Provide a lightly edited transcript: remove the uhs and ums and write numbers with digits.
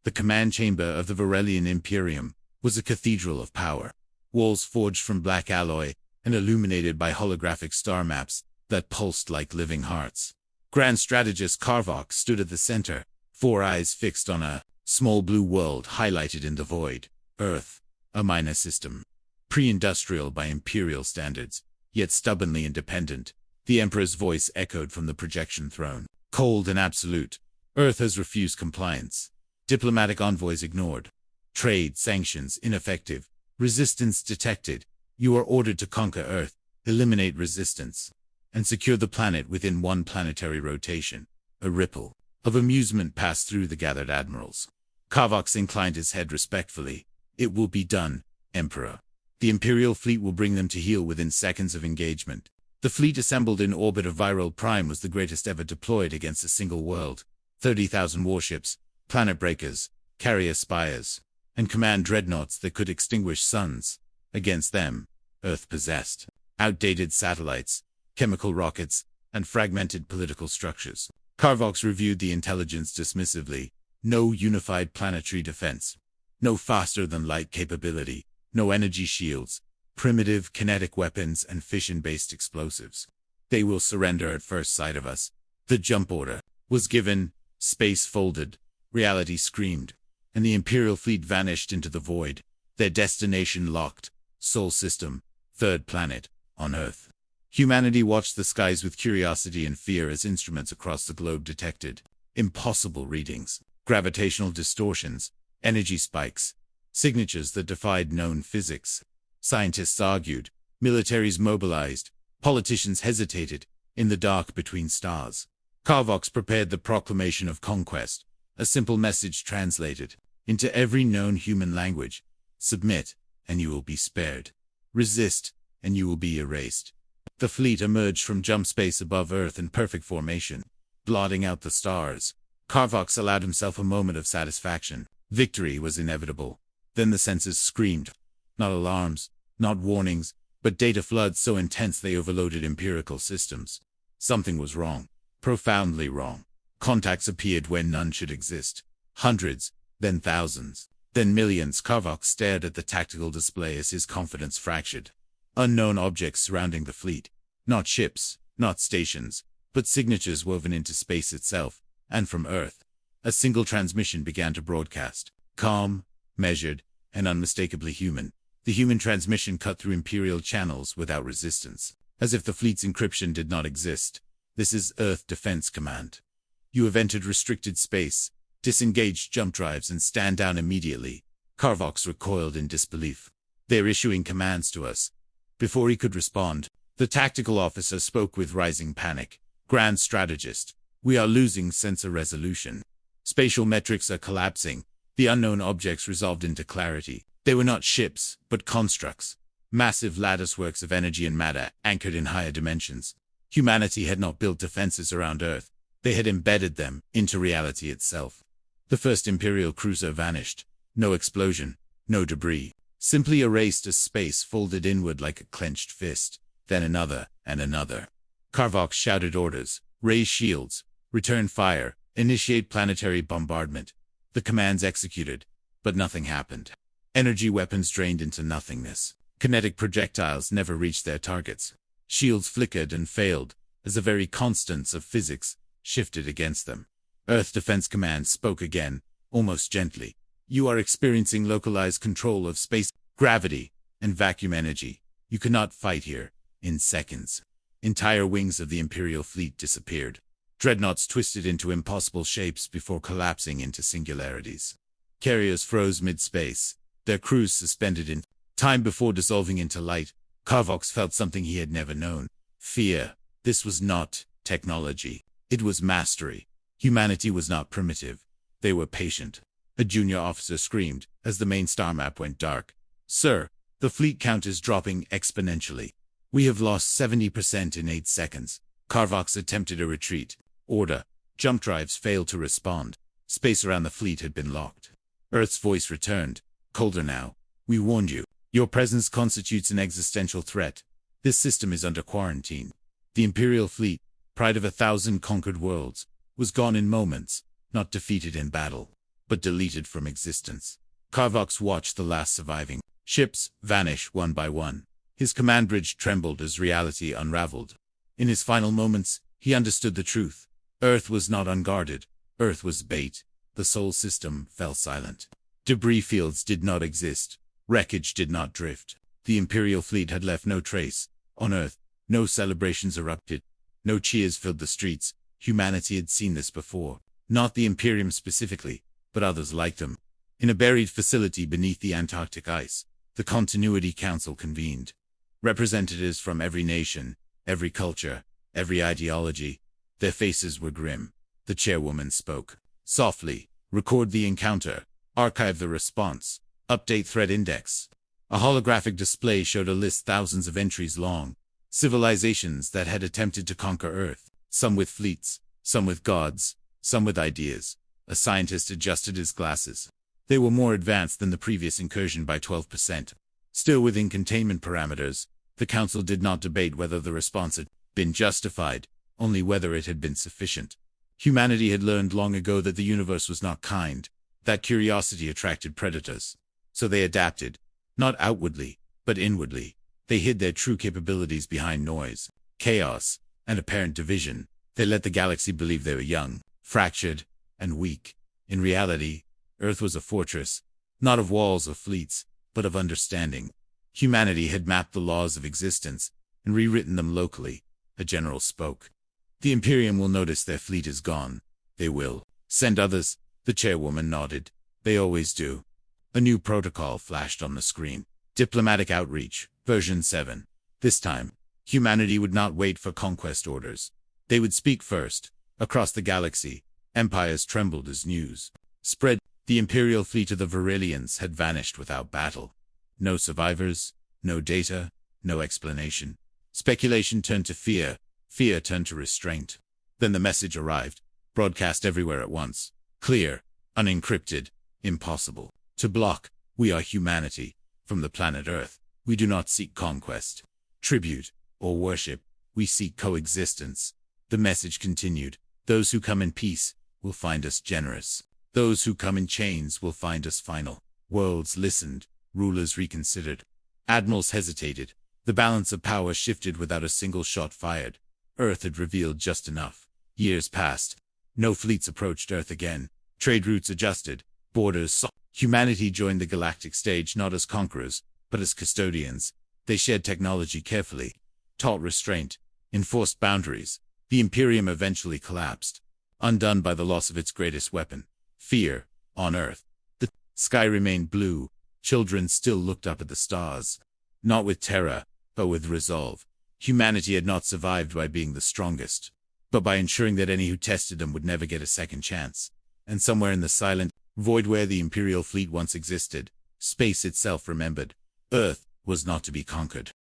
The command chamber of the Varelian Imperium was a cathedral of power. Walls forged from black alloy and illuminated by holographic star maps that pulsed like living hearts. Grand Strategist Karvok stood at the center, 4 eyes fixed on a small blue world highlighted in the void. Earth, a minor system. Pre-industrial by Imperial standards, yet stubbornly independent. The Emperor's voice echoed from the projection throne. Cold and absolute. Earth has refused compliance. Diplomatic envoys ignored. Trade sanctions ineffective. Resistance detected. You are ordered to conquer Earth, eliminate resistance, and secure the planet within 1 planetary rotation. A ripple of amusement passed through the gathered admirals. Karvok inclined his head respectfully. It will be done, Emperor. The Imperial fleet will bring them to heel within seconds of engagement. The fleet assembled in orbit of Viral Prime was the greatest ever deployed against a single world. 30,000 warships, planet breakers, carrier spires, and command dreadnoughts that could extinguish suns. Against them, Earth possessed outdated satellites, chemical rockets, and fragmented political structures. Karvok reviewed the intelligence dismissively. No unified planetary defense. No faster-than-light capability. No energy shields. Primitive kinetic weapons and fission-based explosives. They will surrender at first sight of us. The jump order was given. Space folded. Reality screamed. And the Imperial fleet vanished into the void. Their destination locked. Sol system. 3rd planet. On Earth. Humanity watched the skies with curiosity and fear as instruments across the globe detected impossible readings. Gravitational distortions. Energy spikes. Signatures that defied known physics. Scientists argued. Militaries mobilized. Politicians hesitated. In the dark between stars. Karvok prepared the proclamation of conquest. A simple message translated into every known human language. Submit, and you will be spared. Resist, and you will be erased. The fleet emerged from jump space above Earth in perfect formation, blotting out the stars. Karvok allowed himself a moment of satisfaction. Victory was inevitable. Then the sensors screamed. Not alarms, not warnings, but data floods so intense they overloaded empirical systems. Something was wrong. Profoundly wrong. Contacts appeared where none should exist. Hundreds, then thousands, then millions. Karvok stared at the tactical display as his confidence fractured. Unknown objects surrounding the fleet. Not ships, not stations, but signatures woven into space itself, and from Earth. A single transmission began to broadcast. Calm, measured, and unmistakably human. The human transmission cut through Imperial channels without resistance, as if the fleet's encryption did not exist. This is Earth Defense Command. You have entered restricted space. Disengage jump drives and stand down immediately. Karvok recoiled in disbelief. They're issuing commands to us. Before he could respond, the tactical officer spoke with rising panic. Grand Strategist, we are losing sensor resolution. Spatial metrics are collapsing. The unknown objects resolved into clarity. They were not ships, but constructs. Massive latticeworks of energy and matter anchored in higher dimensions. Humanity had not built defenses around Earth. They had embedded them into reality itself. The first Imperial cruiser vanished. No explosion, no debris. Simply erased as space folded inward like a clenched fist. Then another, and another. Karvok shouted orders. Raise shields. Return fire. Initiate planetary bombardment. The commands executed, but nothing happened. Energy weapons drained into nothingness. Kinetic projectiles never reached their targets. Shields flickered and failed, as the very constants of physics shifted against them. Earth Defense Command spoke again, almost gently. You are experiencing localized control of space, gravity, and vacuum energy. You cannot fight here. In seconds. Entire wings of the Imperial fleet disappeared. Dreadnoughts twisted into impossible shapes before collapsing into singularities. Carriers froze mid-space, their crews suspended in time before dissolving into light. Karvok felt something he had never known. Fear. This was not technology. It was mastery. Humanity was not primitive. They were patient. A junior officer screamed as the main star map went dark. Sir, the fleet count is dropping exponentially. We have lost 70% in 8 seconds. Karvok attempted a retreat. Order. Jump drives failed to respond. Space around the fleet had been locked. Earth's voice returned. Colder now. We warned you. Your presence constitutes an existential threat. This system is under quarantine. The Imperial fleet, pride of 1,000 conquered worlds, was gone in moments, not defeated in battle. but deleted from existence. Carvox watched the last surviving ships vanish one by one. His command bridge trembled as reality unraveled. In his final moments, he understood the truth. Earth was not unguarded. Earth was bait. The Sol system fell silent. Debris fields did not exist. Wreckage did not drift. The Imperial fleet had left no trace. On Earth, no celebrations erupted. No cheers filled the streets. Humanity had seen this before. Not the Imperium specifically, but others like them. In a buried facility beneath the Antarctic ice, the Continuity Council convened. Representatives from every nation, every culture, every ideology. Their faces were grim. The chairwoman spoke. Softly, record the encounter. Archive the response. Update threat index. A holographic display showed a list thousands of entries long. Civilizations that had attempted to conquer Earth. Some with fleets, some with gods, some with ideas. A scientist adjusted his glasses. They were more advanced than the previous incursion by 12%. Still within containment parameters, the Council did not debate whether the response had been justified, only whether it had been sufficient. Humanity had learned long ago that the universe was not kind, that curiosity attracted predators. So they adapted, not outwardly, but inwardly. They hid their true capabilities behind noise, chaos, and apparent division. They let the galaxy believe they were young, fractured, and weak. In reality, Earth was a fortress, not of walls or fleets, but of understanding. Humanity had mapped the laws of existence and rewritten them locally. A general spoke. The Imperium will notice their fleet is gone. They will send others. The chairwoman nodded. They always do. A new protocol flashed on the screen. Diplomatic outreach, version 7. This time, humanity would not wait for conquest orders. They would speak first. Across the galaxy, empires trembled as news spread. The Imperial fleet of the Verilians had vanished without battle. No survivors, no data, no explanation. Speculation turned to fear. Fear turned to restraint. Then the message arrived, broadcast everywhere at once. Clear, unencrypted, impossible to block. We are humanity. From the planet Earth, we do not seek conquest, tribute, or worship. We seek coexistence. The message continued. Those who come in peace will find us generous. Those who come in chains will find us final. Worlds listened. Rulers reconsidered. Admirals hesitated. The balance of power shifted without a single shot fired. Earth had revealed just enough. Years passed. No fleets approached Earth again. Trade routes adjusted. Borders saw. Humanity joined the galactic stage not as conquerors, but as custodians. They shared technology carefully, taught restraint, enforced boundaries. The Imperium eventually collapsed, undone by the loss of its greatest weapon. Fear. On Earth, the sky remained blue. Children still looked up at the stars. Not with terror, but with resolve. Humanity had not survived by being the strongest, but by ensuring that any who tested them would never get a second chance. And somewhere in the silent void where the Imperial fleet once existed, space itself remembered. Earth was not to be conquered.